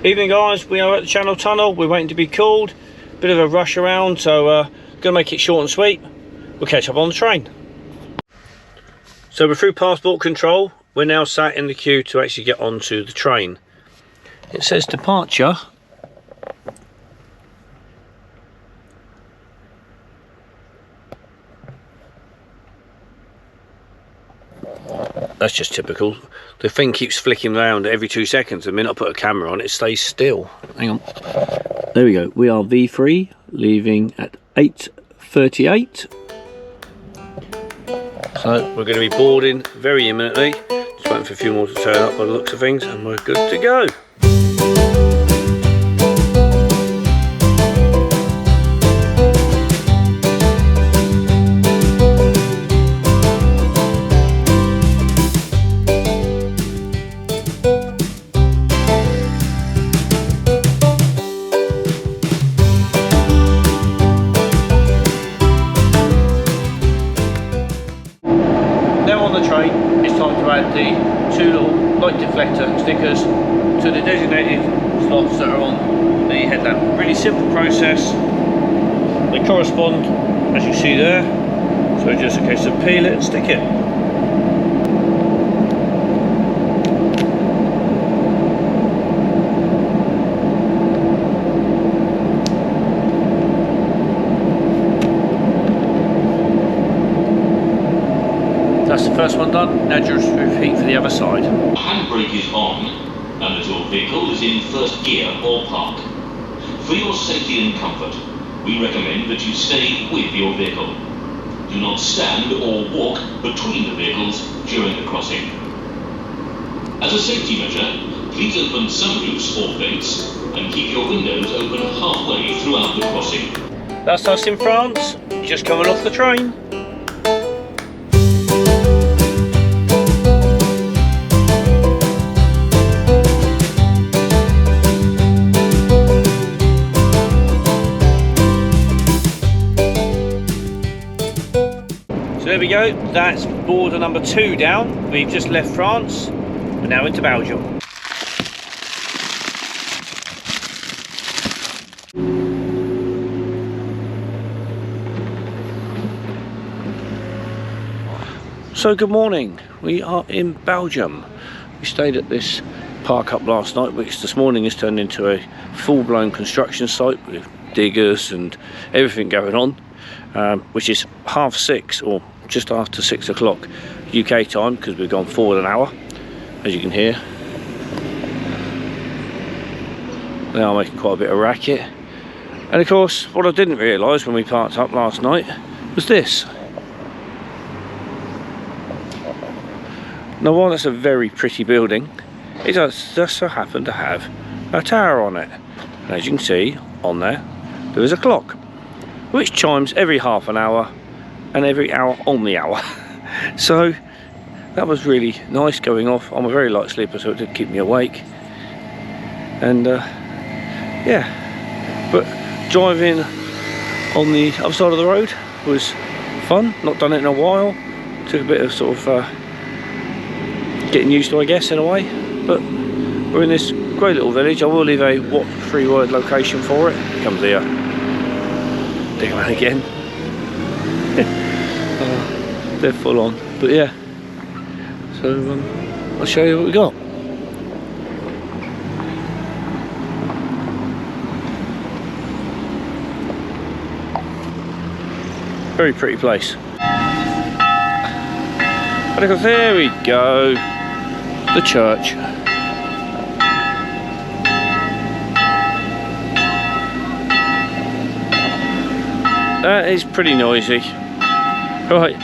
Evening guys, we are at the Channel Tunnel. We're waiting to be called. Bit of a rush around, so gonna make it short and sweet. We'll catch up on the train. So we're through passport control. We're now sat in the queue to actually get onto the train. It says departure. That's just typical. The thing keeps flicking around every 2 seconds. The minute I put a camera on, it stays still. Hang on. There we go. We are V3, leaving at 8:38. So we're going to be boarding very imminently. Just waiting for a few more to turn up by the looks of things, and we're good to go. It's time to add the two little light deflector stickers to the designated slots that are on the headlamp. Really simple process. They correspond, as you see there. So just a case of peel it and stick it. That's the first one done. Now just repeat for the other side. Handbrake is on and that your vehicle is in first gear or park. For your safety and comfort, we recommend that you stay with your vehicle. Do not stand or walk between the vehicles during the crossing. As a safety measure, please open sunroofs or vents and keep your windows open halfway throughout the crossing. That's us in France, just coming off the train. There we go, that's border number 2 down. We've just left France, we're now into Belgium. So good morning, we are in Belgium. We stayed at this park up last night, which this morning has turned into a full-blown construction site with diggers and everything going on, which is 6:30 or just after 6 o'clock UK time, because we've gone forward an hour, as you can hear. They are making quite a bit of racket. And of course, what I didn't realise when we parked up last night was this. Now, while that's a very pretty building, it does just so happen to have a tower on it. And as you can see on there, there is a clock which chimes every half an hour and every hour on the hour. So that was really nice going off. I'm a very light sleeper, so it did keep me awake. And yeah, but driving on the other side of the road was fun. Not done it in a while. Took a bit of sort of getting used to, I guess, in a way. But we're in this great little village. I will leave a 3-word location for it. Here comes the dig man again. They're full on, but yeah. So I'll show you what we got. Very pretty place. And of course, there we go, the church. That is pretty noisy. Right,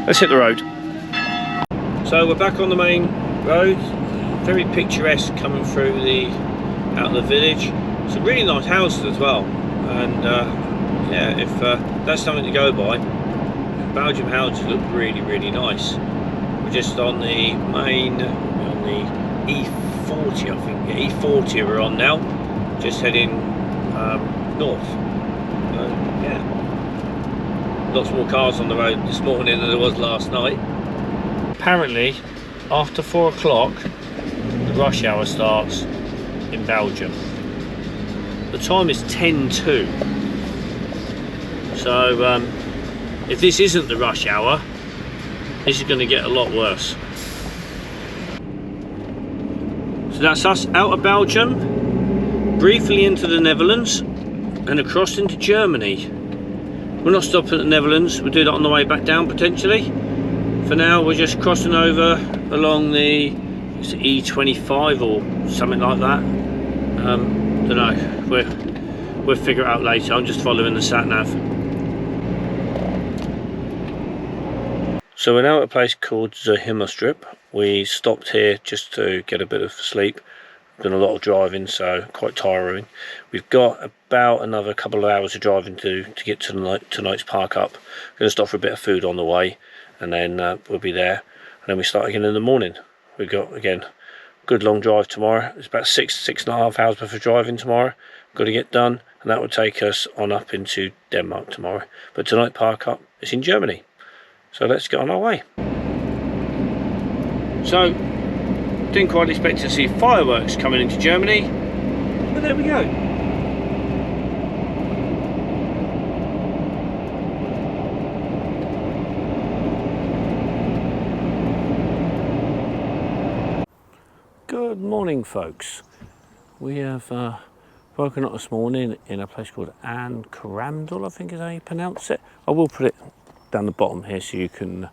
let's hit the road. So we're back on the main road. Very picturesque coming through out of the village. Some really nice houses as well. And yeah, if that's something to go by, Belgium houses look really, really nice. We're just on the main, on the E40, I think. Yeah, E40 we're on now. Just heading north. Yeah. Lots more cars on the road this morning than there was last night. Apparently, after 4 o'clock, the rush hour starts. in Belgium. The time is 10:02. So if this isn't the rush hour, this is going to get a lot worse. So that's us out of Belgium, briefly into the Netherlands, and across into Germany. We're not stopping at the Netherlands, we'll do that on the way back down potentially. For now we're just crossing over along the E25 or something like that. Don't know, we'll figure it out later. I'm just following the sat nav. So we're now at a place called the Himmelstrip. We stopped here just to get a bit of sleep. Done a lot of driving, so quite tiring. We've got about another couple of hours of driving to get to tonight's park up. We're going to stop for a bit of food on the way, and then we'll be there. And then we start again in the morning. We've got, again, good long drive tomorrow. It's about 6.5 hours worth of driving tomorrow. Got to get done, and that will take us on up into Denmark tomorrow. But tonight park up is in Germany. So let's get on our way. So, didn't quite expect to see fireworks coming into Germany, but there we go. Good morning, folks. We have woken up this morning in a place called Anne-Caramdel, I think is how you pronounce it. I will put it down the bottom here so you can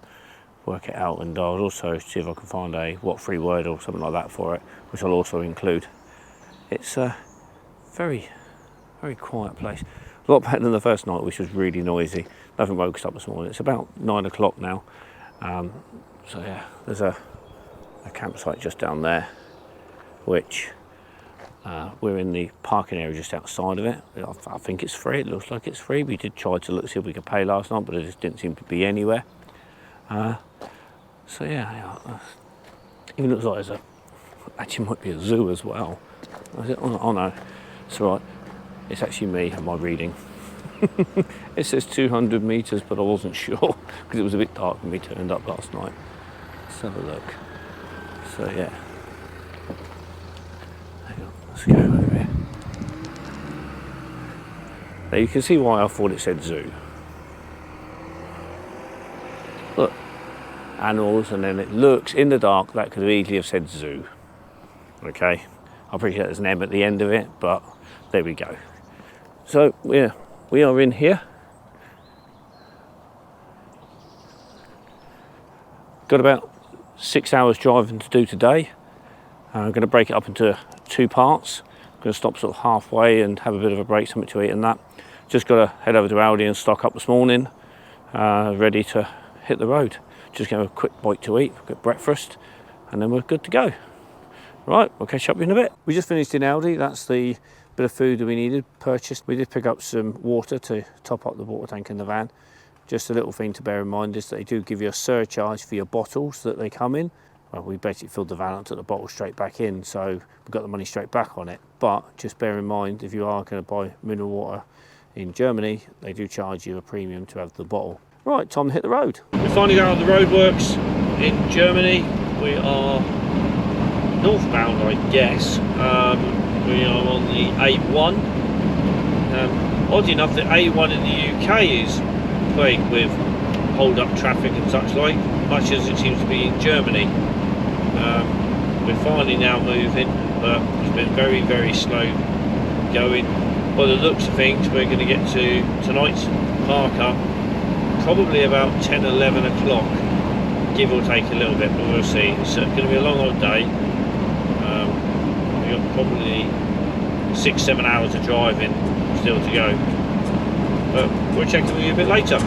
work it out, and I'll also see if I can find a free word or something like that for it, which I'll also include. It's a very, very quiet place. A lot better than the first night, which was really noisy. Nothing woke us up this morning. It's about 9 o'clock now. So yeah, there's a campsite just down there, which we're in the parking area just outside of it. I think it's free. It looks like it's free. We did try to look see if we could pay last night, but it just didn't seem to be anywhere. So yeah, even looks like there's actually might be a zoo as well. Oh no, it's all right. It's actually me and my reading. It says 200 meters, but I wasn't sure because it was a bit dark when we turned up last night. Let's have a look. So yeah. Let's go over here. Now you can see why I thought it said zoo. Look, animals, and then it looks in the dark that could easily have said zoo. Okay, I appreciate there's an M at the end of it, but there we go. So yeah, we are in here. Got about 6 hours driving to do today. I'm going to break it up into 2 parts. I'm going to stop sort of halfway and have a bit of a break, something to eat and that. Just got to head over to Aldi and stock up this morning, ready to hit the road. Just going to have a quick bite to eat, get breakfast, and then we're good to go. Right, we'll catch up in a bit. We just finished in Aldi. That's the bit of food that we needed, purchased. We did pick up some water to top up the water tank in the van. Just a little thing to bear in mind is that they do give you a surcharge for your bottles that they come in. Well, we basically filled the van up, took the bottle straight back in, so we got the money straight back on it. But just bear in mind, if you are going to buy mineral water in Germany, they do charge you a premium to have the bottle. Right, time to hit the road. We finally got out of the roadworks in Germany. We are northbound, I guess. We are on the A1. Oddly enough, the A1 in the UK is plagued with hold-up traffic and such like, much as it seems to be in Germany. We're finally now moving, but it's been very, very slow going. By the looks of things, we're going to get to tonight's park up probably about 10-11 o'clock, give or take a little bit, but we'll see. It's going to be a long old day. We've got probably 6-7 hours of driving still to go, but we'll check in with you a bit later.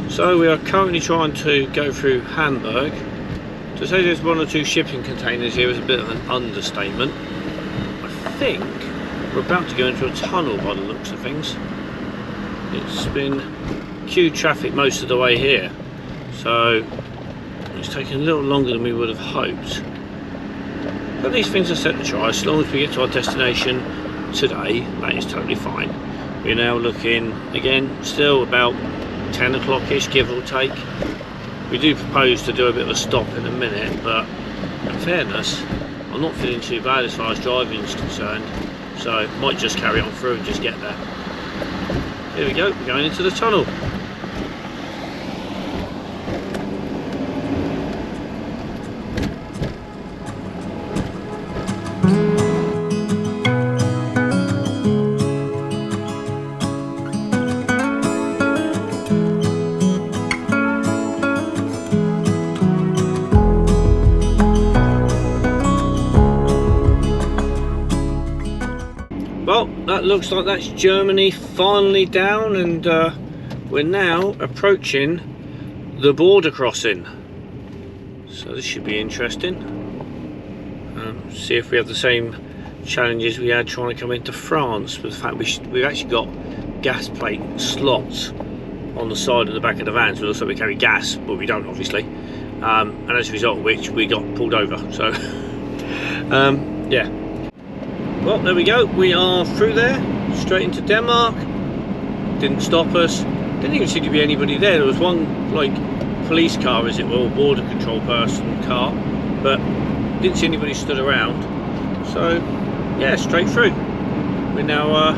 So we are currently trying to go through Hamburg. To say there's 1 or 2 shipping containers here is a bit of an understatement. I think we're about to go into a tunnel by the looks of things. It's been queued traffic most of the way here, so it's taken a little longer than we would have hoped. But these things are set to try. As long as we get to our destination today, that is totally fine. We're now looking, again, still about 10 o'clock-ish, give or take. We do propose to do a bit of a stop in a minute, but in fairness, I'm not feeling too bad as far as driving is concerned, so might just carry on through and just get there. Here we go, we're going into the tunnel. Well, that looks like that's Germany finally down, and we're now approaching the border crossing. So this should be interesting. See if we have the same challenges we had trying to come into France, with the fact we've actually got gas plate slots on the side of the back of the van, so it looks like we carry gas, but we don't, obviously. And as a result of which we got pulled over. So yeah. Well, there we go, we are through there, straight into Denmark. Didn't stop us, didn't even seem to be anybody there. There was one, like, police car, as it were, border control person car, but didn't see anybody stood around. So, yeah, straight through. We're now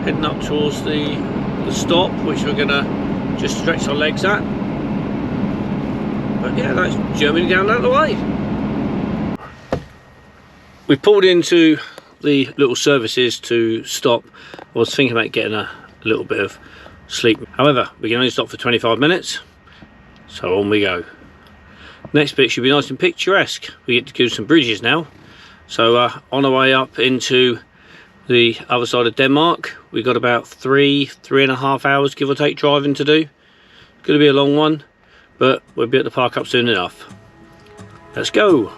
heading up towards the stop, which we're going to just stretch our legs at. But yeah, that's Germany down that way. We pulled into the little services to stop. I was thinking about getting a little bit of sleep. However, we can only stop for 25 minutes. So on we go. Next bit should be nice and picturesque. We get to do some bridges now. So on our way up into the other side of Denmark, we've got about three and a half hours, give or take, driving to do. It's going to be a long one, but we'll be at the park up soon enough. Let's go.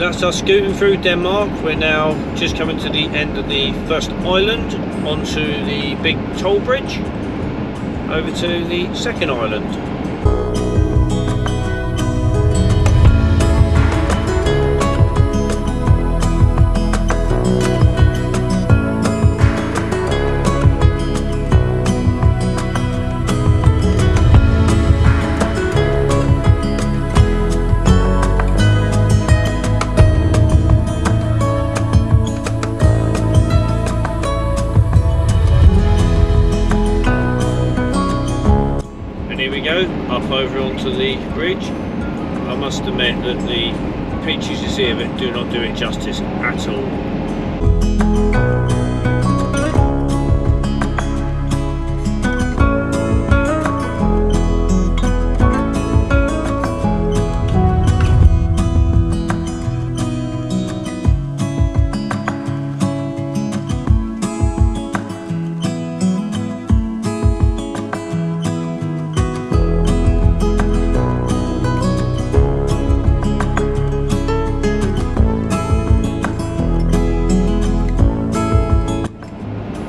That's us scooting through Denmark. We're now just coming to the end of the first island, onto the big toll bridge, over to the second island. Up over onto the bridge. I must admit that the pictures you see of it do not do it justice at all.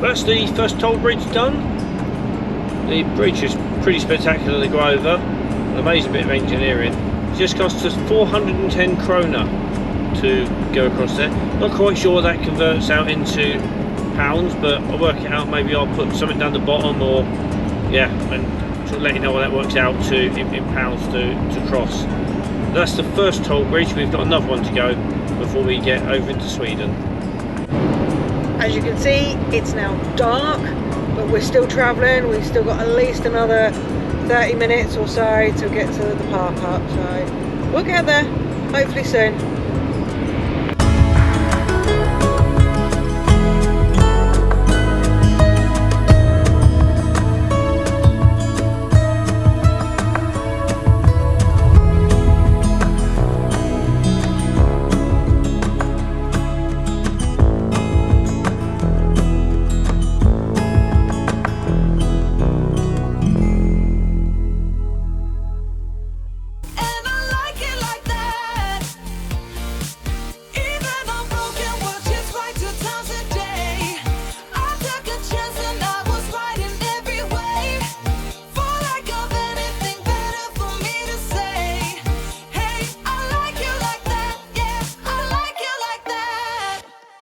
That's the first toll bridge done. The bridge is pretty spectacular to go over. An amazing bit of engineering. It just cost us 410 kroner to go across there. Not quite sure what that converts out into pounds, but I'll work it out. Maybe I'll put something down the bottom, or yeah, and sort of let you know what that works out to in pounds to cross. That's the first toll bridge. We've got another one to go before we get over into Sweden. As you can see, it's now dark, but we're still travelling. We've still got at least another 30 minutes or so to get to the park up, so we'll get there. Hopefully soon.